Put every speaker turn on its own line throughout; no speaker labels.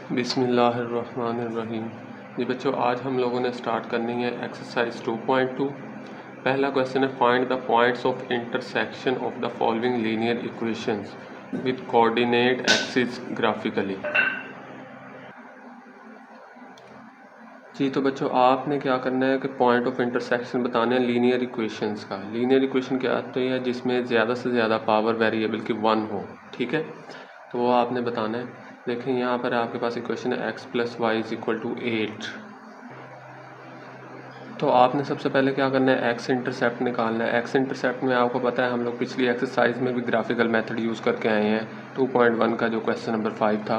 बिस्मिल्लाहिर्रहमानिर्रहीम। जी बच्चों, आज हम लोगों ने स्टार्ट करनी है एक्सरसाइज 2.2। पहला क्वेश्चन है, find the points of intersection of the following linear equations with coordinate axis graphically. जी तो बच्चों, आपने क्या करना है कि पॉइंट ऑफ इंटरसेक्शन बताने हैं लीनियर इक्वेशंस का। लीनियर इक्वेशन क्या आती है? जिसमें ज़्यादा से ज़्यादा पावर वेरिएबल की 1 हो, ठीक है, तो वो आपने बताना है। देखें यहाँ पर आपके पास इक्वेशन है x + y = 8। तो आपने सबसे पहले क्या करना है, एक्स इंटरसेप्ट निकालना है। एक्स इंटरसेप्ट में आपको पता है हम लोग पिछली एक्सरसाइज में भी ग्राफिकल मेथड यूज़ करके आए हैं, 2.1 का जो क्वेश्चन नंबर 5 था।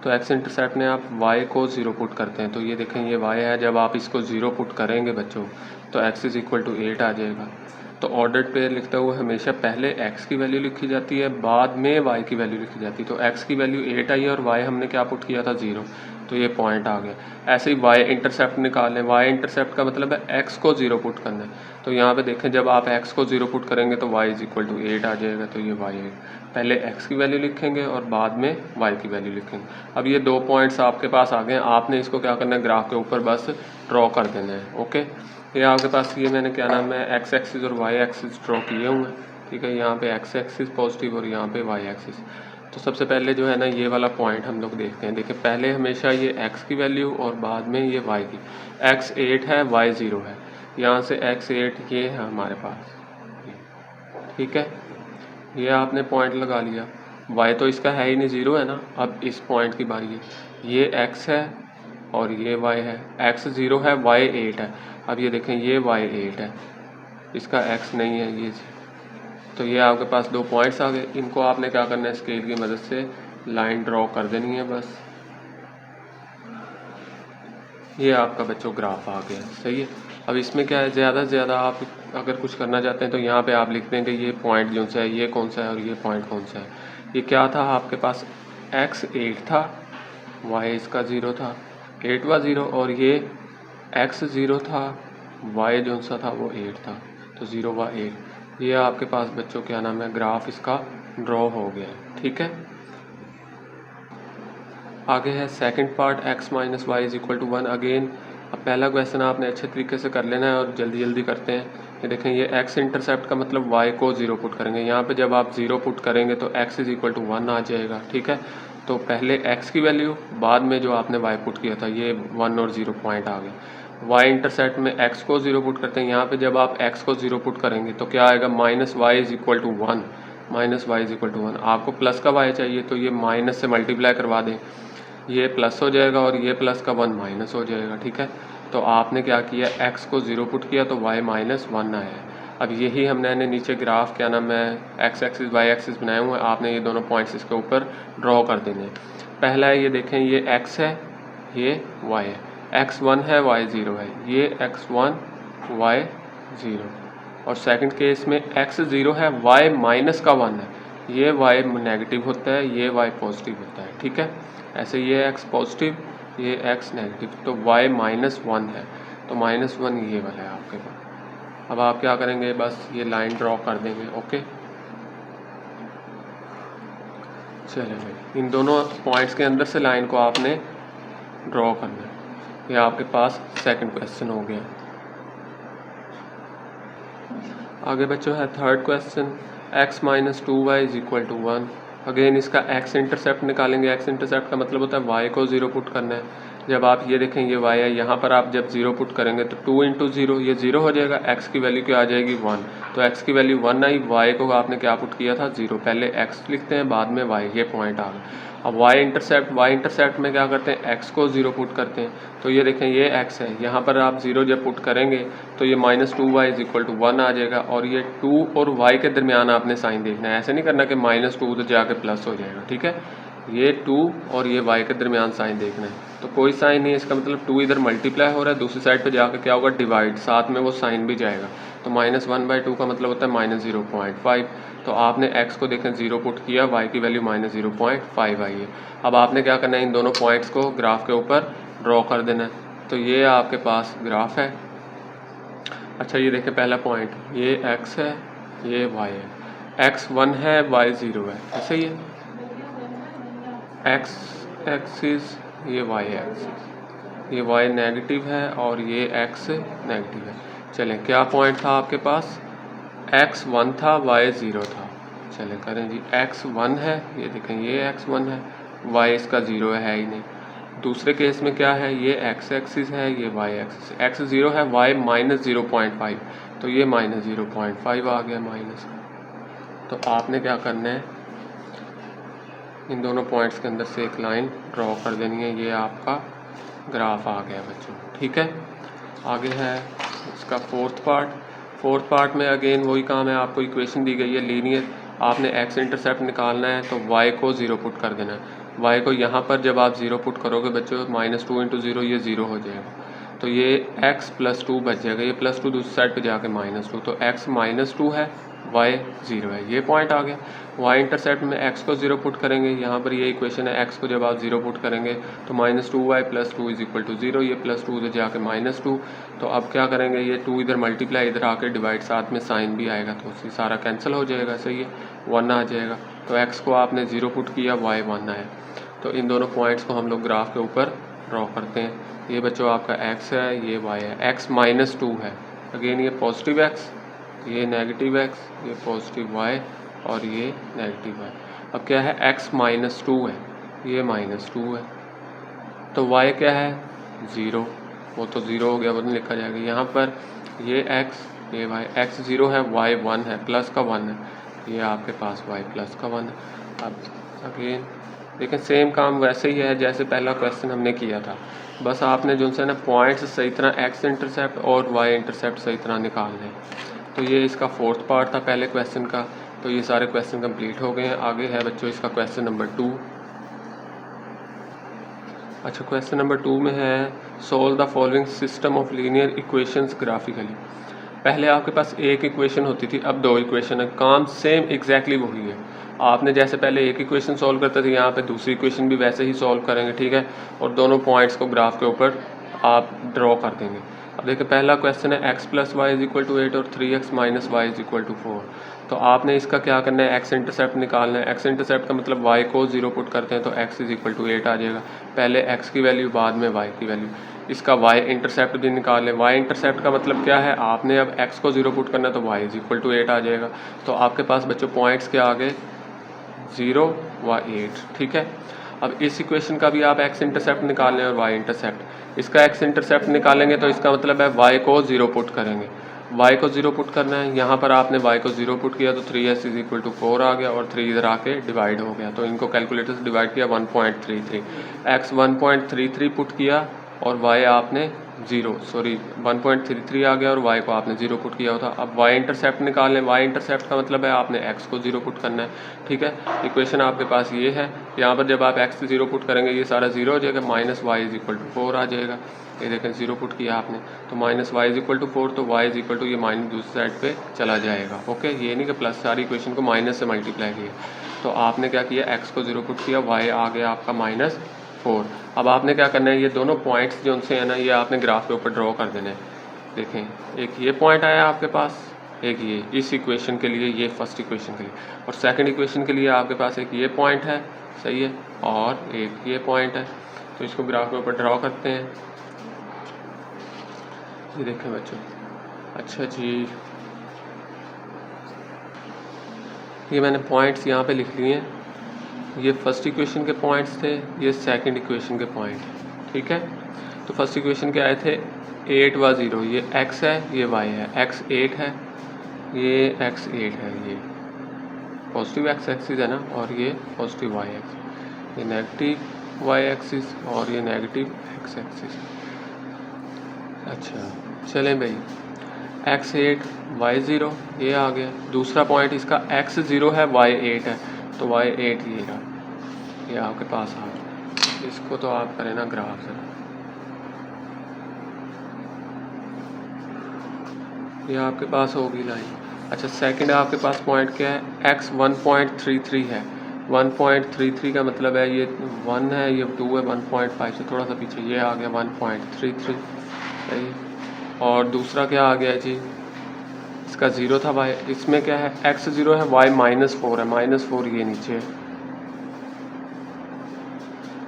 तो एक्स इंटरसेप्ट में आप y को 0 पुट करते हैं, तो ये देखें ये y है। जब आप इसको 0 पुट करेंगे बच्चों तो x = 8 आ जाएगा। तो ऑर्डर्ड पेयर लिखते हुए हमेशा पहले x की वैल्यू लिखी जाती है, बाद में y की वैल्यू लिखी जाती है। तो x की वैल्यू 8 आई और y हमने क्या पुट किया था, 0, तो ये पॉइंट आ गया। ऐसे ही y इंटरसेप्ट निकालें। y इंटरसेप्ट का मतलब है x को 0 पुट करना है। तो यहाँ पे देखें जब आप x को 0 पुट करेंगे तो y = 8 आ जाएगा। तो ये y है, पहले x की वैल्यू लिखेंगे और बाद में y की वैल्यू लिखेंगे। अब ये 2 पॉइंट्स आपके पास आ गए, आपने इसको क्या करना है, ग्राफ के ऊपर बस ड्रॉ कर देना है। ओके, ये आपके पास ये मैंने क्या नाम है, x एक्सिस और y एक्सिस ड्रॉ किए हुए हैं, ठीक है। यहाँ पे x एक्सिस पॉजिटिव और यहाँ पे y एक्सिस। तो सबसे पहले जो है ना, ये वाला पॉइंट हम लोग देखते हैं। देखिए पहले हमेशा ये x की वैल्यू और बाद में ये y की। x 8 है, y 0 है, यहाँ से x 8 ये है हमारे पास, ठीक है। ये आपने पॉइंट लगा लिया। y तो इसका है ही नहीं, 0 है ना। अब इस पॉइंट की बारी है, ये x है और ये y है। x 0 है, y 8 है। अब ये देखें ये y 8 है, इसका x नहीं है, ये। तो ये आपके पास 2 पॉइंट्स आ गए। इनको आपने क्या करना है, स्केल की मदद से लाइन ड्रॉ कर देनी है बस। ये आपका बच्चों ग्राफ आ गया, सही है। अब इसमें क्या है, ज़्यादा से ज़्यादा आप अगर कुछ करना चाहते हैं तो यहाँ पे आप लिखते हैं कि ये पॉइंट जो सा है ये कौन सा है और ये पॉइंट कौन सा है। ये क्या था आपके पास, x 8 था, y इसका 0 था, 8 वा 0, और ये x 0 था, y जो सा था वो 8 था, तो 0 वा 8। ये आपके पास बच्चों क्या नाम है, ग्राफ इसका ड्रॉ हो गया, ठीक है। आगे है second part, x - y = 1 again. अब पहला क्वेश्चन आपने अच्छे तरीके से कर लेना है और जल्दी जल्दी करते हैं। ये देखें ये x इंटरसेप्ट का मतलब y को 0 पुट करेंगे। यहाँ पे जब आप 0 पुट करेंगे तो x = 1 आ जाएगा, ठीक है। तो पहले x की वैल्यू, बाद में जो आपने y पुट किया था, ये 1 और 0 पॉइंट आ गए। y इंटरसेप्ट में x को 0 पुट करते हैं। यहाँ पे जब आप x को 0 पुट करेंगे तो क्या आएगा, -y = 1, -y = 1। आपको प्लस का y चाहिए तो ये माइनस से मल्टीप्लाई करवा दें, ये प्लस हो जाएगा और ये प्लस का 1 माइनस हो जाएगा, ठीक है। तो आपने क्या किया, x को 0 पुट किया तो y -1 आया है। अब यही हमने नीचे ग्राफ क्या नाम है, x एक्सिस y एक्सिस बनाए हुए हैं। आपने ये दोनों पॉइंट्स इसके ऊपर ड्रॉ कर देने हैं। पहला है, ये देखें ये x है, ये y है, x 1 है, y 0 है, ये x 1 y 0। और सेकंड केस में x 0 है, y -1 है, ये y नेगेटिव होता है, ये y पॉजिटिव होता है, ठीक है। ऐसे ये x पॉजिटिव, ये x नेगेटिव, तो y -1 है, तो -1 ये वाला है आपके पास। अब आप क्या करेंगे, बस ये लाइन ड्रॉ कर देंगे, ओके। चलिए भाई, इन दोनों पॉइंट्स के अंदर से लाइन को आपने ड्रॉ करना है। ये आपके पास सेकंड क्वेश्चन हो गया। आगे बच्चों है third question, x - 2y = 1। Again इसका x इंटरसेप्ट निकालेंगे। x इंटरसेप्ट का मतलब होता है y को 0 पुट करना है। जब आप ये देखें ये y है, यहाँ पर आप जब 0 पुट करेंगे तो 2 × 0 ये 0 हो जाएगा, x की वैल्यू क्या आ जाएगी, 1। तो x की वैल्यू 1 आई, y को आपने क्या पुट किया था, 0। पहले x लिखते हैं, बाद में y, ये पॉइंट आ गया। अब y इंटरसेप्ट में क्या करते हैं, x को 0 पुट करते हैं। तो ये देखें ये x है, यहाँ पर आप 0 जब पुट करेंगे तो ये -2y = 1 आ जाएगा। और ये 2 और y के दरमियान आपने साइन देखना है, ऐसे नहीं करना कि -2 उधर जाके प्लस हो जाएगा, ठीक है। ये 2 और ये y के दरमियान साइन देखना है। तो कोई साइन नहीं है, इसका मतलब 2 इधर मल्टीप्लाई हो रहा है, दूसरी साइड पे जाकर क्या होगा, डिवाइड, साथ में वो साइन भी जाएगा। तो -1/2 का मतलब होता है -0.5। तो आपने x को देखें 0 पुट किया, y की वैल्यू -0.5 आई है। अब आपने क्या करना है, इन दोनों पॉइंट्स को ग्राफ के ऊपर ड्रॉ कर देना है। तो ये आपके पास ग्राफ है। अच्छा ये देखें पहला पॉइंट, ये x है, ये y है, x 1 है, y 0 है, ऐसे ही है। x एक्सिस, ये वाई एक्सिस, ये y नेगेटिव है और ये x नेगेटिव है। चलें, क्या पॉइंट था आपके पास, x 1 था, y 0 था। चलें करें जी, x 1 है, ये देखें ये x 1 है, y इसका 0 है ही नहीं। दूसरे केस में क्या है, ये x एक्सिस है, ये y एक्सिस, x 0 है, y माइनस 0.5, तो ये माइनस 0.5 आ गया माइनस का। तो आपने क्या करना है, इन दोनों पॉइंट्स के अंदर से एक लाइन ड्रॉ कर देनी है। ये आपका ग्राफ आ गया बच्चों, ठीक है। आगे है इसका फोर्थ पार्ट में अगेन वही काम है, आपको इक्वेशन दी गई है लीनियर, आपने x इंटरसेप्ट निकालना है तो y को 0 पुट कर देना है। y को यहाँ पर जब आप 0 पुट करोगे बच्चों, -2 × 0 ये 0 हो जाएगा, तो ये x + 2 बच जाएगा, ये +2 दूसरी साइड पे जाके -2, तो x -2 है, y 0 है, ये पॉइंट आ गया। y इंटरसेप्ट में x को 0 पुट करेंगे, यहाँ पर ये इक्वेशन है, x को जब आप 0 पुट करेंगे तो -2y + 2 = 0, ये +2 उधर जाके -2, तो अब क्या करेंगे, ये 2 इधर मल्टीप्लाई, इधर आके डिवाइड, साथ में साइन भी आएगा, तो उसी सारा कैंसिल हो जाएगा, सही है, 1 आ जाएगा। तो x को आपने 0 पुट किया, y 1 आया। तो इन दोनों पॉइंट्स को हम लोग ग्राफ के ऊपर ड्रॉ करते हैं। ये बच्चों आपका x है, ये y है, x -2 है, अगेन ये पॉजिटिव x, ये नेगेटिव x, ये पॉजिटिव y और ये नेगेटिव y। अब क्या है, x -2 है, ये -2 है, तो y क्या है 0, वो तो 0 हो गया, वो नहीं लिखा जाएगा। यहाँ पर ये x, ये y, x 0 है, y 1 है, प्लस का 1 है, ये आपके पास y प्लस का 1 है। अब अगेन लेकिन सेम काम वैसे ही है जैसे पहला क्वेश्चन हमने किया था, बस आपने जो है ना पॉइंट्स सही तरह x इंटरसेप्ट और y इंटरसेप्ट सही तरह निकालने हैं। तो ये इसका फोर्थ पार्ट था पहले क्वेश्चन का, तो ये सारे क्वेश्चन कंप्लीट हो गए हैं। आगे है बच्चों इसका क्वेश्चन नंबर 2। अच्छा, क्वेश्चन नंबर 2 में है solve the following system of linear equations graphically. पहले आपके पास एक इक्वेशन होती थी, अब 2 इक्वेशन है, काम सेम एग्जैक्टली वही है। आपने जैसे पहले एक इक्वेशन सॉल्व करते थे, यहाँ पे दूसरी इक्वेशन भी वैसे ही सॉल्व करेंगे, ठीक है, और दोनों पॉइंट्स को ग्राफ के ऊपर आप ड्रॉ कर देंगे। अब देखिए पहला क्वेश्चन है x + y = 8 और 3x - y = 4। तो आपने इसका क्या करना है, x इंटरसेप्ट निकालना है। x इंटरसेप्ट का मतलब y को 0 पुट करते हैं तो x = 8 आ जाएगा, पहले x की वैल्यू बाद में y की वैल्यू। इसका y इंटरसेप्ट भी निकाल लें, y इंटरसेप्ट का मतलब क्या है, आपने अब x को 0 पुट करना है तो y = 8 आ जाएगा। तो आपके पास बच्चों पॉइंट्स के आगे 0 व 8, ठीक है। अब इस इक्वेशन का भी आप x इंटरसेप्ट निकाल लें और y इंटरसेप्ट, इसका x इंटरसेप्ट निकालेंगे तो इसका मतलब है y को 0 पुट करेंगे, y को 0 पुट करना है। यहाँ पर आपने y को 0 पुट किया तो 3s = 4 आ गया और 3 इधर आके डिवाइड हो गया, तो इनको कैलकुलेटर से डिवाइड किया 1.33, x 1.33 पुट किया और y आपने 1.33 आ गया और y को आपने 0 पुट किया होता। अब y इंटरसेप्ट निकाल लें, y इंटरसेप्ट का मतलब है आपने x को 0 पुट करना है, ठीक है। इक्वेशन आपके पास ये है, यहाँ पर जब आप x 0 पुट करेंगे ये सारा 0 हो जाएगा, -y = 4 आ जाएगा। ये देखें 0 पुट किया आपने तो -y = 4, तो y = ये माइनस दूसरी साइड पे चला जाएगा, ओके। ये नहीं कि प्लस, सारी इक्वेशन को माइनस से मल्टीप्लाई किया। तो आपने क्या किया, x को 0 पुट किया, y आ गया आपका -4। अब आपने क्या करना है, ये दोनों पॉइंट्स जो उनसे है ना, ये आपने ग्राफ के ऊपर ड्रॉ कर देना है। देखें एक ये पॉइंट आया आपके पास, एक ये इस इक्वेशन के लिए, ये फर्स्ट इक्वेशन के लिए, और सेकंड इक्वेशन के लिए आपके पास एक ये पॉइंट है, सही है, और एक ये पॉइंट है। तो इसको ग्राफ के ऊपर ड्रॉ करते हैं। ये देखें बच्चों, अच्छा जी, ये मैंने पॉइंट्स यहाँ पे लिख लिए हैं। ये फर्स्ट इक्वेशन के पॉइंट्स थे, ये सेकंड इक्वेशन के पॉइंट, ठीक है। तो फर्स्ट इक्वेशन के आए थे 8 व 0, ये x है, ये y है, x 8 है, ये x 8 है, ये पॉजिटिव x एक्सिस है ना, और ये पॉजिटिव y एक्सिस, ये नेगेटिव y एक्सिस और ये नेगेटिव x एक्सिस। अच्छा चलें भाई, x 8 y 0 ये आ गया। दूसरा पॉइंट इसका x 0 है, y 8 है, तो y 8 ये रहा, ये आपके पास आ गया। इसको तो आप करें ना ग्राफ से, ये आपके पास होगी लाइन। अच्छा सेकंड आपके पास पॉइंट क्या है, x 1.33 है, 1.33 का मतलब है ये 1 है, ये 2 है, 1.5 से थोड़ा सा पीछे ये आ गया 1.33, सही। और दूसरा क्या आ गया जी, इसका 0 था y, इसमें क्या है, x 0 है, y -4 है, -4 ये नीचे है,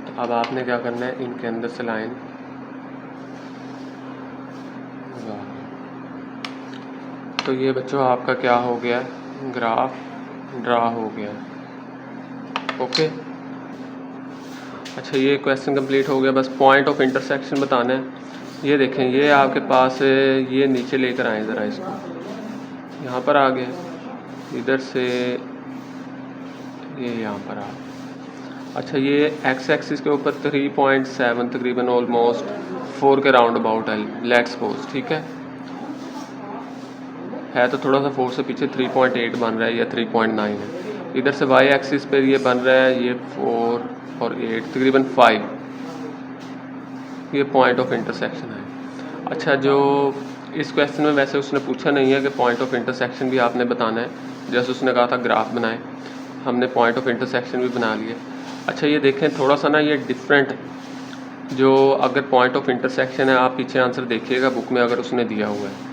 तो अब आपने क्या करना है, इनके अंदर से लाइन तो ये बच्चों आपका क्या हो गया, ग्राफ ड्रा हो गया। ओके, अच्छा ये क्वेश्चन कंप्लीट हो गया। बस पॉइंट ऑफ इंटरसेक्शन बताना है। ये देखें, ये आपके पास ये नीचे लेकर आए ज़रा, इसको यहाँ पर आ गया, इधर से ये यहाँ पर आ गया। अच्छा ये एक्स एक्सिस के ऊपर 3.7 तकरीबन ऑलमोस्ट 4 के राउंड अबाउट है, लेट्स सपोज, ठीक है तो थोड़ा सा 4 से पीछे 3.8 बन रहा है या 3.9 है। इधर से वाई एक्सिस पर ये बन रहा है ये 4 और 8 तकरीबन 5, ये पॉइंट ऑफ इंटरसेक्शन है। अच्छा जो इस क्वेश्चन में वैसे उसने पूछा नहीं है कि पॉइंट ऑफ इंटरसेक्शन भी आपने बताना है, जैसे उसने कहा था ग्राफ बनाएं, हमने पॉइंट ऑफ इंटरसेक्शन भी बना लिए। अच्छा ये देखें थोड़ा सा ना ये डिफरेंट, जो अगर पॉइंट ऑफ इंटरसेक्शन है, आप पीछे आंसर देखिएगा बुक में अगर उसने दिया हुआ है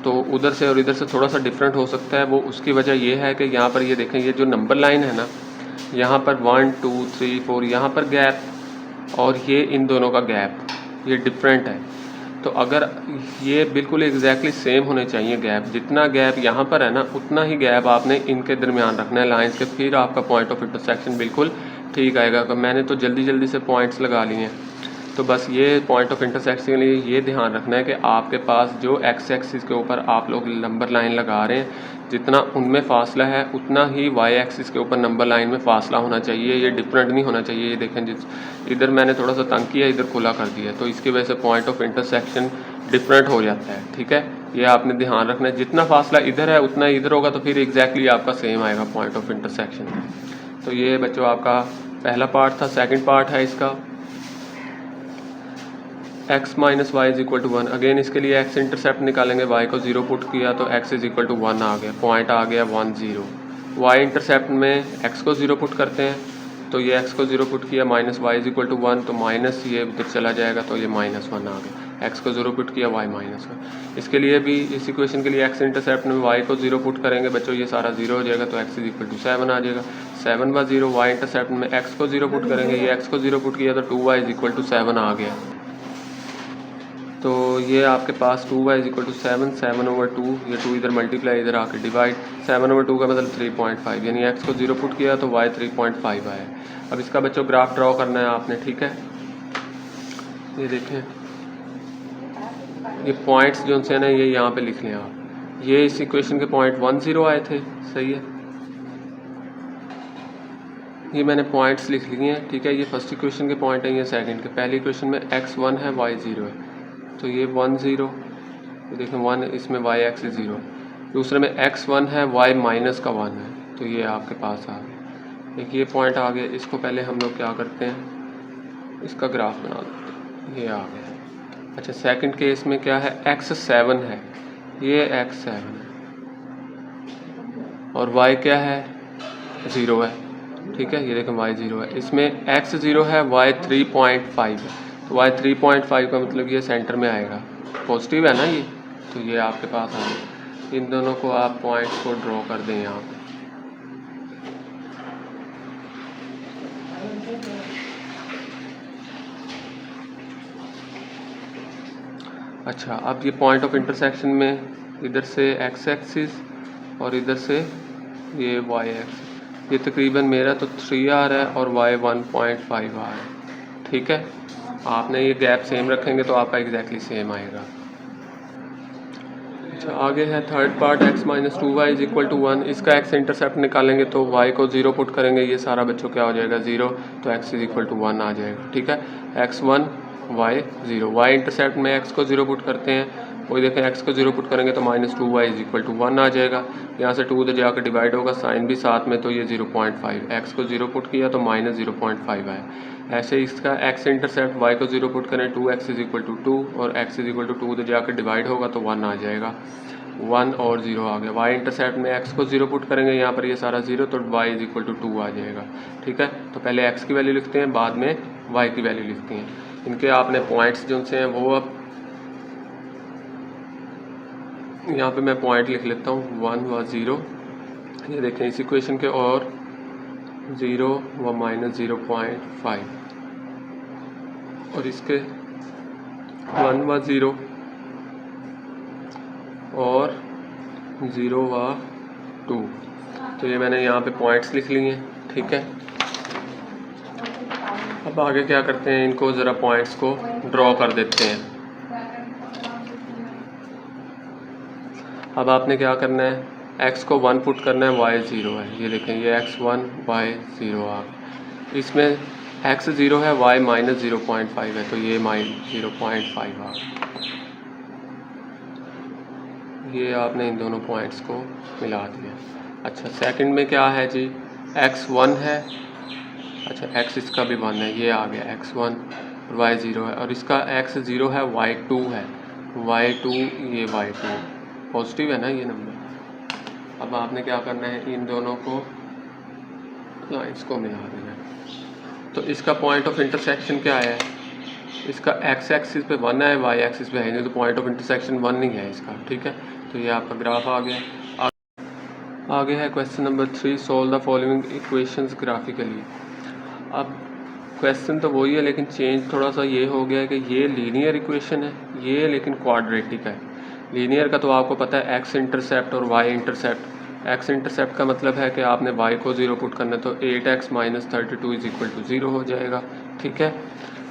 तो उधर से और इधर से थोड़ा सा डिफरेंट हो सकता है। वो उसकी वजह ये है कि यहाँ पर ये देखें, ये जो नंबर लाइन है ना, यहाँ पर 1 2 3 4 यहाँ पर गैप और ये इन दोनों का गैप ये डिफरेंट है। तो अगर ये बिल्कुल एग्जैक्टली सेम होने चाहिए गैप, जितना गैप यहाँ पर है ना उतना ही गैप आपने इनके दरमियान रखना है लाइंस के, फिर आपका पॉइंट ऑफ इंटरसेक्शन बिल्कुल ठीक आएगा। मैंने तो जल्दी जल्दी से पॉइंट्स लगा लिए हैं, तो बस ये पॉइंट ऑफ इंटरसेक्शन के लिए ये ध्यान रखना है कि आपके पास जो एक्स एक्सिस के ऊपर आप लोग नंबर लाइन लगा रहे हैं, जितना उनमें फासला है उतना ही वाई एक्सिस के ऊपर नंबर लाइन में फासला होना चाहिए, ये डिफरेंट नहीं होना चाहिए। ये देखें जिस इधर मैंने थोड़ा सा तंग किया, इधर खुला कर दिया, तो इसकी वजह से पॉइंट ऑफ इंटरसेक्शन डिफरेंट हो जाता है, ठीक है। ये आपने ध्यान रखना है, जितना फासला इधर है उतना इधर होगा तो फिर एग्जैक्टली आपका सेम आएगा पॉइंट ऑफ इंटरसेक्शन। तो ये बच्चों आपका पहला पार्ट था। सेकेंड पार्ट है इसका x minus y is equal to 1। Again इसके लिए x इंटरसेप्ट निकालेंगे, y को 0 पुट किया तो x इज इक्वल टू 1 आ गया, पॉइंट आ गया 1 0। y इंटरसेप्ट में x को 0 पुट करते हैं, तो ये x को 0 पुट किया, minus y is equal to 1, तो माइनस ये उधर चला जाएगा तो ये -1 आ गया। x को 0 पुट किया, y -1। इसके लिए भी इस इक्वेशन के लिए x इंटरसेप्ट में y को 0 पुट करेंगे बच्चों, ये सारा 0 हो जाएगा तो x इज इक्वल टू 7 आ जाएगा। 7 व 0, y इंटरसेप्ट में x को 0 पुट करेंगे, ये x को 0 पुट किया तो 2y इज इक्वल टू 7 आ गया। तो ये आपके पास 2y इज इक्वल टू 7, 7/2, ये 2 इधर मल्टीप्लाई इधर आके डिवाइड, 7/2 का मतलब 3.5, यानी x को 0 पुट किया तो y 3.5 आया। अब इसका बच्चों ग्राफ ड्रॉ करना है आपने, ठीक है। ये देखें, ये पॉइंट्स जो से ना ये यहाँ पे लिख लें आप, ये इस इक्वेशन के पॉइंट 1 0 आए थे, सही है। ये मैंने पॉइंट्स लिख लिए हैं, ठीक है। ये फर्स्ट इक्वेशन के पॉइंट है, ये सेकंड के। पहली इक्वेशन में x 1 है, y 0 है, तो ये 1 0, तो देखें 1, इसमें y x 0। दूसरे में x 1 है, y माइनस का 1 है, तो ये आपके पास आ गया। एक ये पॉइंट आ गया, इसको पहले हम लोग क्या करते हैं, इसका ग्राफ बना देते हैं, ये आ गया। अच्छा सेकंड केस में क्या है, x 7 है, ये x 7 है और y क्या है 0 है, ठीक है। ये देखें y 0 है, इसमें x 0 है, y 3.5 है, तो y 3.5 का मतलब ये सेंटर में आएगा, पॉजिटिव है ना ये, तो ये आपके पास आ गया। इन दोनों को आप पॉइंट्स को ड्रॉ कर दें यहाँ पे। अच्छा अब ये पॉइंट ऑफ इंटरसेक्शन में इधर से x एक्सिस और इधर से ये y एक्सिस, ये तकरीबन मेरा तो 3 आ रहा है और y 1.5 आ रहा है, ठीक है। आपने ये गैप सेम रखेंगे तो आपका एग्जैक्टली सेम आएगा। अच्छा आगे है third part, x minus 2y is equal to 1। इसका x इंटरसेप्ट निकालेंगे तो y को 0 पुट करेंगे, ये सारा बच्चों क्या हो जाएगा 0, तो x इज इक्वल टू 1 आ जाएगा, ठीक है। x 1 y 0, y इंटरसेप्ट में x को 0 पुट करते हैं, वही देखें x को 0 पुट करेंगे तो minus 2y is equal to 1 आ जाएगा। यहाँ से 2 उधर जाकर डिवाइड होगा, साइन भी साथ में, तो ये 0.5, x को 0 पुट किया तो माइनस 0.5 आया। ऐसे इसका x इंटरसेप्ट y को 0 पुट करें, 2x इज इक्वल टू 2 और x इज इक्वल टू 2 उधर जाकर डिवाइड होगा तो 1 आ जाएगा, 1 और 0 आ गया। y इंटरसेप्ट में x को 0 पुट करेंगे, यहाँ पर ये सारा 0, तो y इज इक्वल टू 2 आ जाएगा, ठीक है। तो पहले x की वैल्यू लिखते हैं, बाद में y की वैल्यू लिखते हैं। इनके आपने पॉइंट्स जो से हैं वो अब यहाँ पे मैं पॉइंट लिख लेता हूँ, 1 व 0, ये देखें इस इक्वेशन के, और 0 व -0.5, और इसके 1 व 0 और 0 व 2। तो ये मैंने यहाँ पे पॉइंट्स लिख लिए हैं, ठीक है। अब आगे क्या करते हैं, इनको ज़रा पॉइंट्स को ड्रॉ कर देते हैं। अब आपने क्या करना है, x को 1 पुट करना है, y 0 है। ये देखें, ये x 1 y 0 आ गया। इसमें x 0 है, y माइनस 0.5 है, तो ये -0.5 आ गया। ये आपने इन दोनों पॉइंट्स को मिला दिया। अच्छा, सेकंड में क्या है जी, x 1 है, अच्छा x इसका भी 1 है, ये आ गया x 1 और y 0 है, और इसका x 0 है, y 2 है, y 2 ये y 2 पॉजिटिव है ना ये नंबर। अब आपने क्या करना है, इन दोनों को लाइन्स को मिला देना है। तो इसका पॉइंट ऑफ इंटरसेक्शन क्या है, इसका x एक्सिस पे 1 है, y एक्सिस पे है नहीं, तो पॉइंट ऑफ इंटरसेक्शन 1 नहीं है इसका, ठीक है। तो ये आपका ग्राफ आ गया। आगे है question number 3, solve the following equations graphically. अब क्वेश्चन तो वही है, लेकिन चेंज थोड़ा सा ये हो गया है कि ये लीनियर इक्वेशन है, ये लेकिन क्वाड्रेटिक है। लीनियर का तो आपको पता है x इंटरसेप्ट और y इंटरसेप्ट। x इंटरसेप्ट का मतलब है कि आपने y को 0 पुट करना है, तो 8x minus 32 is equal to 0 हो जाएगा, ठीक है।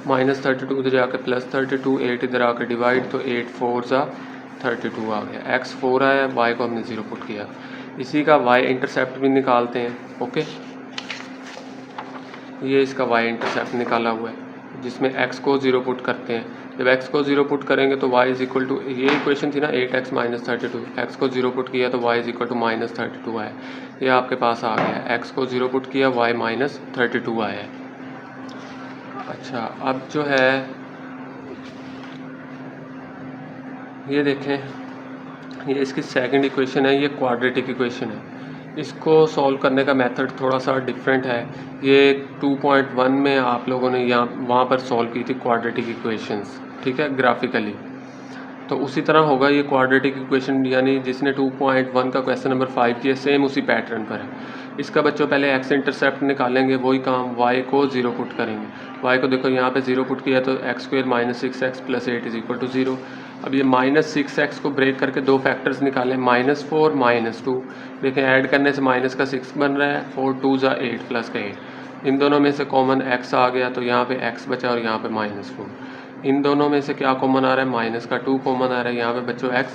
माइनस 32 इधर जाकर प्लस 32, 8 इधर आकर डिवाइड, तो 8 4 ज़ा 32 आ गया। x 4 आया, y को हमने 0 पुट किया। इसी का y इंटरसेप्ट भी निकालते हैं, ओके। ये इसका y इंटरसेप्ट निकाला हुआ है, जिसमें x को 0 पुट करते हैं। जब x को 0 पुट करेंगे तो y इज इक्वल टू, ये इक्वेशन थी ना 8x माइनस 32, x को 0 पुट किया तो y is equal to minus 32 आया। ये आपके पास आ गया, x को 0 पुट किया, y माइनस 32 आया। अच्छा, अब जो है ये देखें, ये इसकी सेकंड इक्वेशन है, ये क्वाड्रेटिक इक्वेशन है। इसको सॉल्व करने का मेथड थोड़ा सा डिफरेंट है। ये 2.1 में आप लोगों ने वहाँ पर सॉल्व की थी क्वाड्रेटिक इक्वेशंस, ठीक है, ग्राफिकली। तो उसी तरह होगा ये क्वाड्रेटिक इक्वेशन, यानी जिसने 2.1 का क्वेश्चन नंबर 5 किया, सेम उसी पैटर्न पर है। इसका बच्चों पहले x इंटरसेप्ट निकालेंगे, वही काम y को 0 पुट करेंगे। y को देखो यहाँ पे 0 पुट किया तो x square minus 6x plus 8 is equal to 0। अब ये माइनस 6x को ब्रेक करके दो फैक्टर्स निकालें, -4 -2। देखें ऐड करने से माइनस का 6 बन रहा है, 4 2 ज़ा 8 प्लस का 8। इन दोनों में से कॉमन x आ गया, तो यहाँ पे x बचा और यहाँ पे -4। इन दोनों में से क्या कॉमन आ रहा है, माइनस का 2 कॉमन आ रहा है। यहाँ पे बच्चों x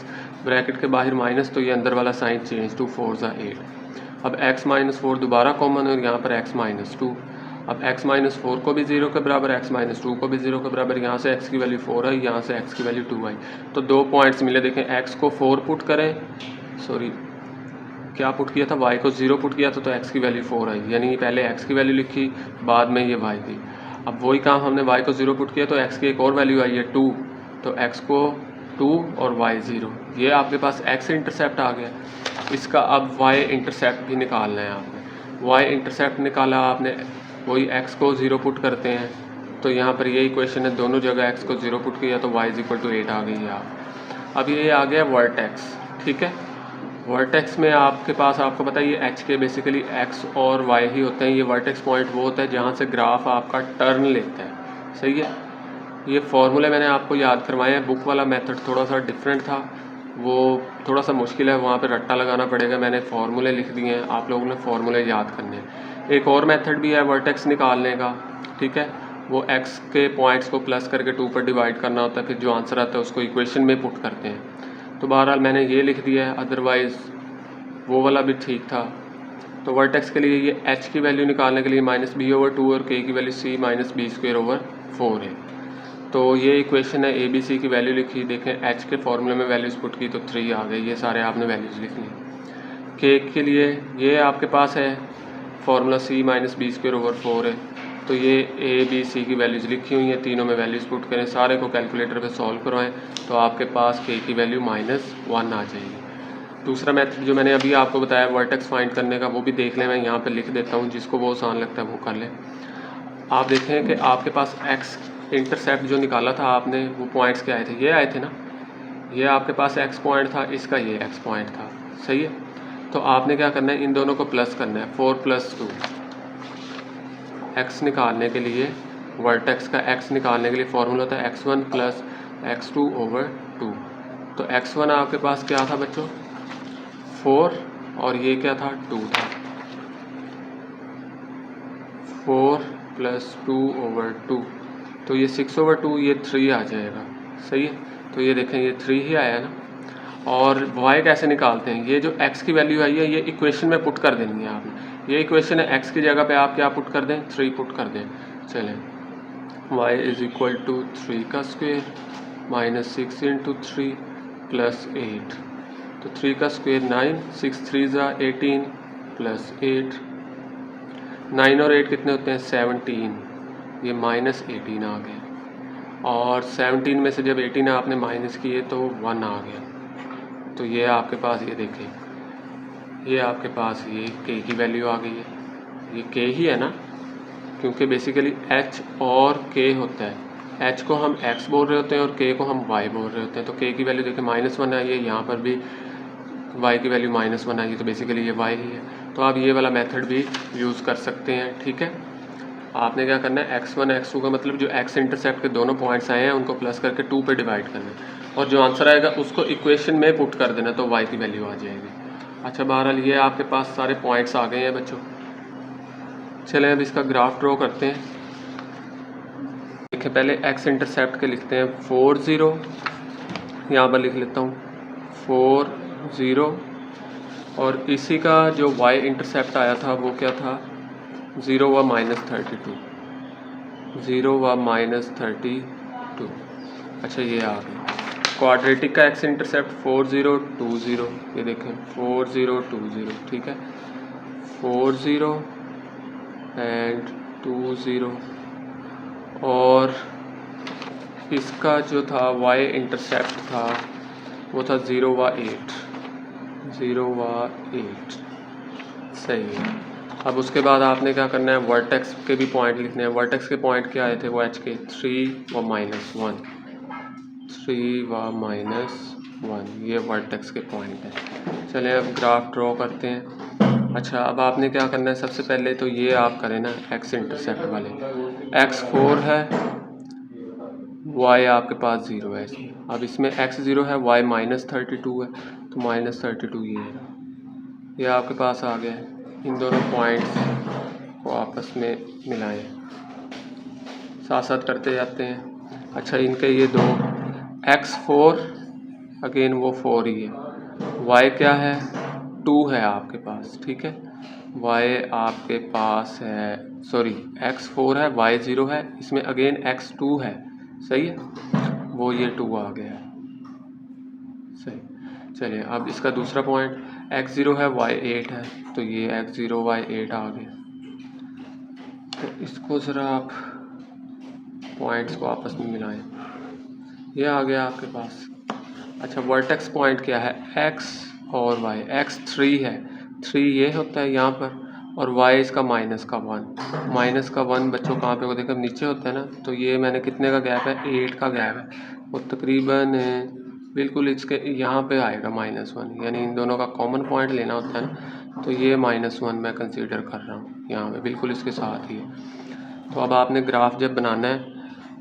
ब्रैकेट के बाहर माइनस, तो ये अंदर वाला साइन चेंज टू 4 ज़ा 8। अब x -4 दोबारा कॉमन है और यहाँ पर x -2। अब x -4 को भी 0 के बराबर, x -2 को भी 0 के बराबर, यहाँ से x की वैल्यू 4 आई, यहाँ से x की वैल्यू 2 आई। तो दो पॉइंट्स मिले, देखें x को 4 पुट करें, सॉरी क्या पुट किया था, y को 0 पुट किया था, तो x की वैल्यू 4 आई, यानी पहले x की वैल्यू लिखी, बाद में ये y थी। अब वही काम हमने y को 0 पुट किया तो x की एक और वैल्यू आई है 2, तो x को 2 और y 0। ये आपके पास x इंटरसेप्ट आ गया। इसका अब y इंटरसेप्ट भी निकालना है आपने। y इंटरसेप्ट निकाला आपने, वही x को 0 पुट करते हैं, तो यहाँ पर ये इक्वेशन है, दोनों जगह x को 0 पुट किया तो y इज इक्वल टू 8 आ गई है। अब ये आ गया वर्टेक्स, ठीक है। वर्टेक्स में आपके पास, आपको पता है ये h के बेसिकली x और y ही होते हैं। ये वर्टेक्स पॉइंट वो होता है जहाँ से ग्राफ आपका टर्न लेता है, सही है। ये फॉर्मूले मैंने आपको याद करवाए हैं, बुक वाला मेथड थोड़ा सा डिफरेंट था, वो थोड़ा सा मुश्किल है, वहाँ पे रट्टा लगाना पड़ेगा। मैंने फार्मूले लिख दिए हैं, आप लोगों ने फार्मूले याद करने हैं। एक और मेथड भी है वर्टेक्स निकालने का, ठीक है, वो x के पॉइंट्स को प्लस करके 2 पर डिवाइड करना होता है, फिर जो आंसर आता है उसको इक्वेशन में पुट करते हैं। तो बहरहाल मैंने ये लिख दिया है, अदरवाइज़ वो वाला भी ठीक था। तो वर्टेक्स के लिए ये h की वैल्यू निकालने के लिए -b/2 और k की वैल्यू c -b²/4 है। तो ये इक्वेशन है, a b c की वैल्यू लिखी, देखें h के फॉर्मूले में वैल्यूज़ पुट की तो 3 आ गई। ये सारे आपने वैल्यूज़ लिख ली। k के लिए ये आपके पास है फार्मूला c -b²/4 है, तो ये a b c की वैल्यूज़ लिखी हुई हैं, तीनों में वैल्यूज़ पुट करें, सारे को कैलकुलेटर पे सॉल्व करवाएं, तो आपके पास k की वैल्यू -1 आ जाएगी। दूसरा मेथड जो मैंने अभी आपको बताया वर्टेक्स फाइंड करने का, वो भी देख लें, मैं यहाँ पे लिख देता हूँ, जिसको वो आसान लगता है वो कर लें। आप देखें कि आपके पास x इंटरसेप्ट जो निकाला था आपने, वो पॉइंट्स क्या आए थे, ये आए थे ना, ये आपके पास x पॉइंट था, इसका ये x पॉइंट था, सही है। तो आपने क्या करना है, इन दोनों को प्लस करना है, 4 + 2। x निकालने के लिए वर्टेक्स का x निकालने के लिए फॉर्मूला होता है x1 प्लस x2/2। तो x1 आपके पास क्या था बच्चों 4 और ये क्या था 2 था। 4 + 2/2 तो ये 6/2 ये 3 आ जाएगा। सही है, तो ये देखें ये 3 ही आया ना। और y कैसे निकालते हैं, ये जो x की वैल्यू आई है ये इक्वेशन में पुट कर देनी है आपने। ये इक्वेशन है, x की जगह पे आप क्या पुट कर दें 3 पुट कर दें। चलें y = 3 का स्क्वायर -6 × 3 + 8 तो 3 का स्क्वायर 9, 6 3 = 18 + 8 9 और 8 कितने होते हैं 17, ये -18 आ गया। और 17 में से जब 18 आपने माइनस किए तो 1 आ गया। तो ये आपके पास ये देखें ये आपके पास ये k की वैल्यू आ गई है। ये k ही है ना, क्योंकि बेसिकली h और k होता है। h को हम x बोल रहे होते हैं और k को हम y बोल रहे होते हैं। तो k की वैल्यू देखें -1 आई है, यहाँ पर भी y की वैल्यू -1 आई है, तो बेसिकली ये y ही है। तो आप ये वाला मेथड भी यूज़ कर सकते हैं। ठीक है, आपने क्या करना है x1 x2 का मतलब जो x इंटरसेप्ट के दोनों पॉइंट्स आए हैं उनको प्लस करके 2 पे डिवाइड करना है और जो आंसर आएगा उसको इक्वेशन में पुट कर देना, तो y की वैल्यू आ जाएगी। अच्छा, बहरहाल ये आपके पास सारे पॉइंट्स आ गए हैं बच्चों। चलें अब इसका ग्राफ ड्रॉ करते हैं। देखिए पहले x इंटरसेप्ट के लिखते हैं 4 0, यहाँ पर लिख लेता हूँ 4 0 और इसी का जो y इंटरसेप्ट आया था वो क्या था 0 व -32 0 व -32। अच्छा ये आ गया। क्वाड्रेटिक का x इंटरसेप्ट 4 0 2 0, ये देखें 4 0 2 0। ठीक है, 4 0 एंड 2 0 और इसका जो था y इंटरसेप्ट था वो था 0 व 8 0 व 8। सही है। अब उसके बाद आपने क्या करना है वर्टेक्स के भी पॉइंट लिखने हैं। वर्टेक्स के पॉइंट क्या आए थे वो h के 3 व -1 3 व -1, ये वर्टेक्स के पॉइंट हैं। चलें अब ग्राफ ड्रॉ करते हैं। अच्छा, अब आपने क्या करना है सबसे पहले तो ये आप करें ना x इंटरसेप्ट वाले, x 4 है y आपके पास 0 है इसमें। अब इसमें x 0 है y -32 है, तो -32 ये आपके पास आ गया है। इन दोनों पॉइंट्स को आपस में मिलाएं, साथ साथ करते जाते हैं। अच्छा, इनके ये दो x 4 अगेन वो 4 ही है, y क्या है 2 है आपके पास। ठीक है, y आपके पास है सॉरी x 4 है y 0 है, इसमें अगेन x 2 है। सही है, वो ये 2 आ गया है। सही, चलिए अब इसका दूसरा पॉइंट x 0 है y 8 है, तो ये x 0 y 8 आ गया। तो इसको ज़रा आप पॉइंट्स को आपस में मिलाएं, ये आ गया आपके पास। अच्छा, वर्टेक्स पॉइंट क्या है x और y, x 3 है, 3 ये होता है यहाँ पर और y इसका -1 बच्चों कहाँ पे वो देखो नीचे होता है ना। तो ये मैंने कितने का गैप है 8 का गैप है, वो तकरीबन बिल्कुल इसके यहाँ पे आएगा -1, यानी इन दोनों का कॉमन पॉइंट लेना होता है ना। तो ये -1 मैं कंसीडर कर रहा हूँ यहाँ पे, बिल्कुल इसके साथ ही है। तो अब आपने ग्राफ जब बनाना है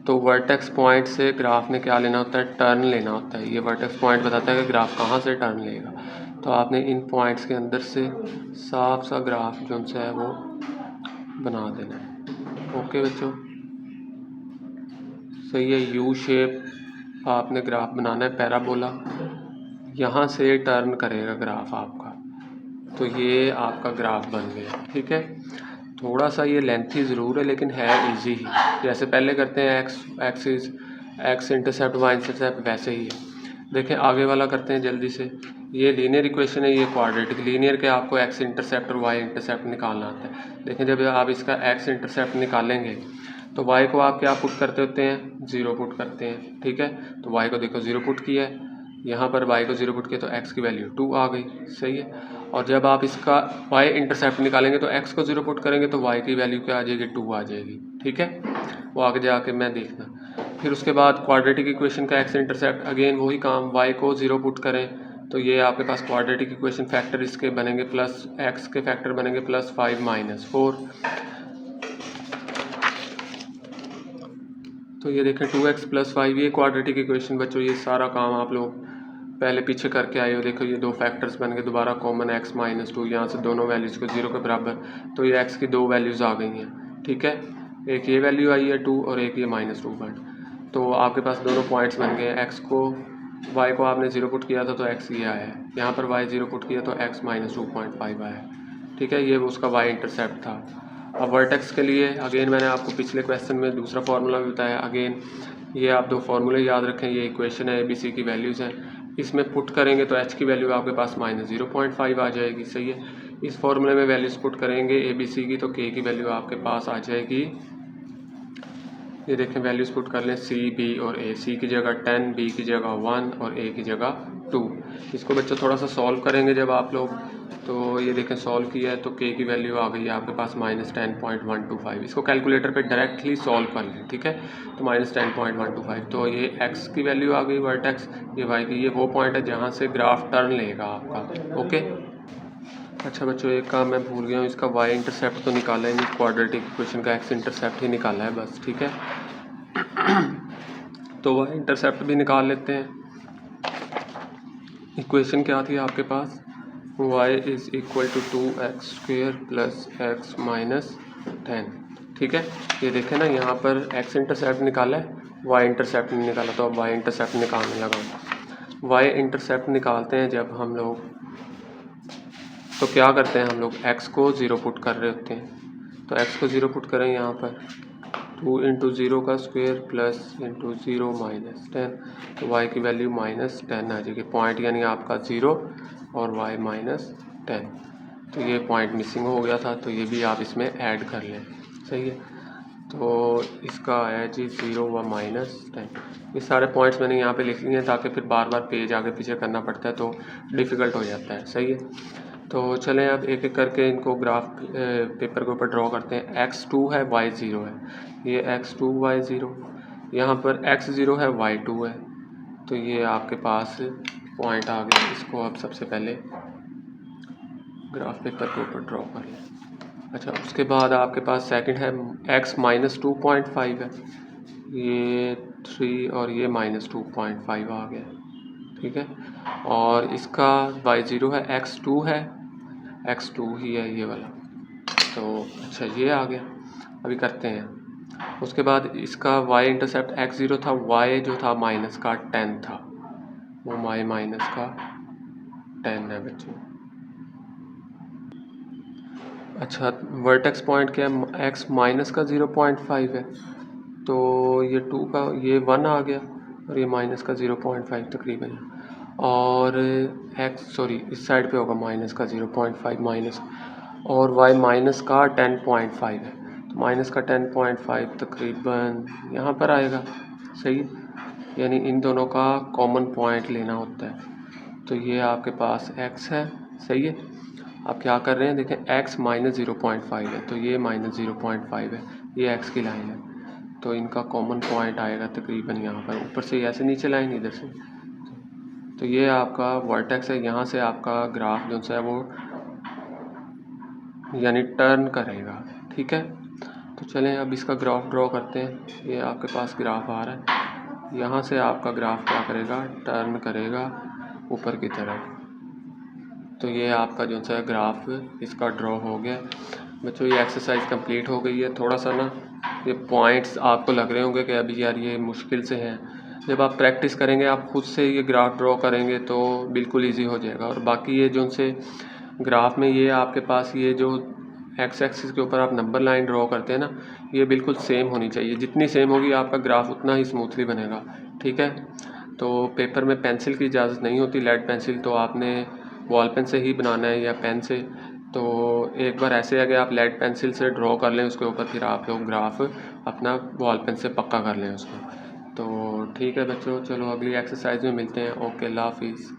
तो वर्टेक्स पॉइंट से ग्राफ में क्या लेना होता है टर्न लेना होता है। ये वर्टेक्स पॉइंट बताता है कि ग्राफ कहाँ से टर्न लेगा। तो आपने इन पॉइंट्स के अंदर से साफ सा ग्राफ जो सा है वो बना देना है। ओके बच्चों, सही है। यू शेप आपने ग्राफ बनाना है, पैराबोला, यहाँ से टर्न करेगा ग्राफ आपका, तो ये आपका ग्राफ बन गया। ठीक है, थोड़ा सा ये लेंथी ज़रूर है लेकिन है इजी ही, जैसे पहले करते हैं एक्स इंटरसेप्ट वाई इंटरसेप्ट वैसे ही है। देखें आगे वाला करते हैं जल्दी से। ये लीनियर इक्वेशन है, ये क्वाड्रेटिक। लीनियर के आपको एक्स इंटरसेप्ट और वाई इंटरसेप्ट निकालना आता है। देखें जब आप इसका एक्स इंटरसेप्ट निकालेंगे तो वाई को आप क्या पुट करते होते हैं 0 पुट करते हैं। ठीक है, तो वाई को देखो 0 पुट किया है, यहाँ पर y को 0 पुट किया तो x की वैल्यू 2 आ गई। सही है, और जब आप इसका y इंटरसेप्ट निकालेंगे तो x को 0 पुट करेंगे तो y की वैल्यू क्या आ जाएगी 2 आ जाएगी। ठीक है, वो आगे जाके मैं देखना। फिर उसके बाद क्वाड्रेटिक इक्वेशन का x इंटरसेप्ट, अगेन वही काम, y को 0 पुट करें तो ये आपके पास क्वाड्रेटिक इक्वेशन फैक्टर इसके बनेंगे प्लस x के फैक्टर बनेंगे +5 - 4। तो ये देखें 2x + 5 ये क्वाड्रेटिक इक्वेशन बच्चों, ये सारा काम आप लोग पहले पीछे करके आए हो। देखो ये दो फैक्टर्स बन गए, दोबारा कॉमन x - 2, यहाँ से दोनों वैल्यूज़ को 0 के बराबर, तो ये x की दो वैल्यूज़ आ गई हैं, ठीक है। एक ये वैल्यू आई है 2 और एक ये -2 पॉइंट, तो आपके पास दोनों पॉइंट्स बन गए। x को y को आपने 0 पुट किया था तो x ये आया है, यहाँ पर y 0 पुट किया तो x - 2.5 आया है, ठीक है। ये उसका y इंटरसेप्ट था। अब वर्टेक्स के लिए अगेन मैंने आपको पिछले क्वेश्चन में दूसरा फार्मूला भी बताया। अगेन ये आप दो फार्मूले याद रखें, ये इक्वेशन है, ABC की वैल्यूज़ हैं, इसमें पुट करेंगे तो h की वैल्यू आपके पास -0.5 आ जाएगी, सही है। इस फार्मूले में वैल्यूज़ पुट करेंगे ABC की तो k की वैल्यू आपके पास आ जाएगी, ये देखें वैल्यूज़ पुट कर लें C, B और A। C की जगह 10, B की जगह 1 और A की जगह 2। इसको बच्चों थोड़ा सा सॉल्व करेंगे जब आप लोग, तो ये देखें सॉल्व किया है तो k की वैल्यू आ गई है आपके पास -10.125। इसको कैलकुलेटर पे डायरेक्टली सॉल्व कर लें, ठीक है। तो -10.125, तो ये x की वैल्यू आ गई वर्टेक्स, ये y की, ये वो पॉइंट है जहाँ से ग्राफ टर्न लेगा आपका, ओके। अच्छा बच्चों एक काम मैं भूल गया हूँ, इसका y इंटरसेप्ट तो निकाला ही नहीं, क्वाड्रेटिक इक्वेशन का x इंटरसेप्ट ही निकाला है बस, ठीक है। तो y इंटरसेप्ट भी निकाल लेते हैं। इक्वेशन क्या थी आपके पास, y = 2x² + x - 10, ठीक है। ये देखें ना यहाँ पर x इंटरसेप्ट निकाला है, y इंटरसेप्ट नहीं निकाला, तो अब y इंटरसेप्ट निकालने लगा। y इंटरसेप्ट निकालते हैं जब हम लोग, तो क्या करते हैं हम लोग, x को 0 पुट कर रहे होते हैं, तो x को 0 पुट करें यहाँ पर 2 × 0 का स्क्वायर प्लस × 0 - 10, तो y की वैल्यू -10 आ जाएगी, पॉइंट यानी आपका 0 और y -10, तो ये पॉइंट मिसिंग हो गया था, तो ये भी आप इसमें ऐड कर लें, सही है। तो इसका आया जी 0 व -10। ये सारे पॉइंट्स मैंने यहाँ पे लिख लिए हैं ताकि फिर बार बार पेज आगे पीछे करना पड़ता है तो डिफ़िकल्ट हो जाता है, सही है। तो चलें अब एक एक करके इनको ग्राफ पेपर के ऊपर ड्रॉ करते हैं। x2 है, y0 है, ये x2 y0, यहाँ पर x0 है, y2 है, तो ये आपके पास पॉइंट आ गए। इसको अब सबसे पहले ग्राफ पेपर के ऊपर ड्रॉ कर लें। अच्छा उसके बाद आपके पास सेकंड है x - 2.5 है, ये 3 और ये -2.5 आ गया, ठीक है। और इसका y0 है, x2 है, x2 ही है ये वाला, तो अच्छा ये आ गया। अभी करते हैं, उसके बाद इसका y इंटरसेप्ट x0 था, y जो था -10 था, वो y -10 है बच्चों। अच्छा वर्टेक्स पॉइंट क्या है, x -0.5 है, तो ये 2 का ये 1 आ गया और ये -0.5 तकरीबन, और इस साइड पे होगा -0.5 माइनस, और y -10.5 है, तो -10.5 तकरीबन यहाँ पर आएगा, सही है। यानी इन दोनों का कॉमन पॉइंट लेना होता है, तो ये आपके पास x है, सही है। आप क्या कर रहे हैं देखें, x -0.5 है, तो ये -0.5 है, ये x की लाइन है, तो इनका कॉमन पॉइंट आएगा तकरीबन यहाँ पर, ऊपर से ऐसे नीचे लाइन इधर से, तो ये आपका वर्टेक्स है। यहाँ से आपका ग्राफ जो है वो यानी टर्न करेगा, ठीक है। तो चलें अब इसका ग्राफ ड्रॉ करते हैं। ये आपके पास ग्राफ आ रहा है, यहाँ से आपका ग्राफ क्या करेगा, टर्न करेगा ऊपर की तरफ, तो ये आपका जो है ग्राफ इसका ड्रॉ हो गया बच्चों। ये एक्सरसाइज कंप्लीट हो गई है। थोड़ा सा ना ये पॉइंट्स आपको लग रहे होंगे कि अभी यार ये मुश्किल से हैं, जब आप प्रैक्टिस करेंगे, आप खुद से ये ग्राफ ड्रॉ करेंगे तो बिल्कुल ईजी हो जाएगा। और बाकी ये जो से ग्राफ में ये आपके पास ये जो एक्स एक्सिस के ऊपर आप नंबर लाइन ड्रॉ करते हैं ना, ये बिल्कुल सेम होनी चाहिए, जितनी सेम होगी आपका ग्राफ उतना ही स्मूथली बनेगा, ठीक है। तो पेपर में पेंसिल की इजाज़त नहीं होती, लेड पेंसिल, तो आपने बॉल पेन से ही बनाना है या पेन से। तो एक बार ऐसे अगर आप लेड पेंसिल से ड्रॉ कर लें उसके ऊपर, फिर आप लोग ग्राफ अपना बॉल पेन से पक्का कर लें उसको। तो ठीक है बच्चों, चलो अगली एक्सरसाइज में मिलते हैं। ओके, अल्लाह हाफिज़।